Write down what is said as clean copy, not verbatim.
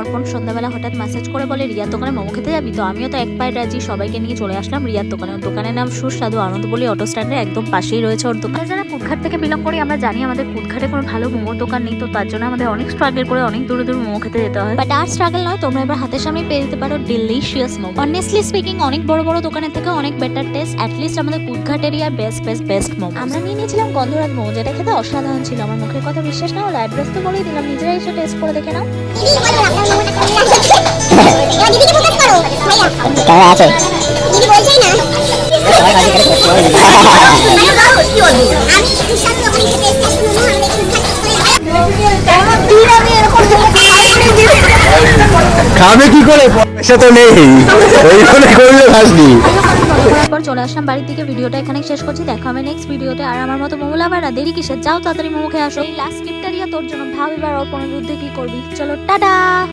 অর্পণ সন্ধ্যাবেলা হঠাৎ মেসেজ করে বলে রিয়ার দোকানে মোমো খেতে যাবি, তো আমিও তো এক পায়ে রাজি, সবাইকে নিয়ে চলে আসলাম রিয়ার দোকানে। ওর দোকানের নাম সুস্বাদু আনন্দ বলে, অটো স্ট্যান্ডের একদম পাশেই রয়েছে ওর দোকান। যারা কুদঘাট থেকে বিলং করি আমরা জানি আমাদের কুদঘাটে কোনো ভালো মোমোর দোকান নেই, তো তার জন্য আমাদের অনেক স্ট্রাগল করে অনেক দূরে দূরে মোমো খেতে যেতে হয়। বাট আর স্ট্রাগল নয়, তোমরা এবার হাতের সামনে পেয়ে যেতে পারো ডিলিশিয়াস মোমো। অনেস্টলি স্পিকিং অনেক বড় বড় দোকানের থেকে অনেক বেটার টেস্ট, অ্যাটলিস্ট আমাদের কুদঘাট এরিয়ার বেস্ট মোমো। আমরা নিয়ে নিয়েছিলাম গন্ধরাজ মোমো, যেটা খেতে অসাধারণ ছিল। আমার মুখের কথা বিশ্বাস না হলে অ্যাড্রেস তো বলেই দিলাম, নিজেরাই এসে টেস্ট করে দেখে নাও। খাবে কি করে, পয়সা তো নেই, ওই জন্য করলে খাসনি। তারপর চলে আসলাম বাড়ির দিকে। ভিডিওটা এখানে শেষ করছি, দেখা হবে নেক্সট ভিডিওতে। আর আমার মতো মোমো লাভাররা দেরি কিসের, যাও তাড়াতাড়ি মোমো খেয়ে আসো। এই লাস্ট ক্লিপটা রিয়া তোর জন্য, ভাব এবার অর্পণের বিরুদ্ধে কি করবি। চলো টাটা।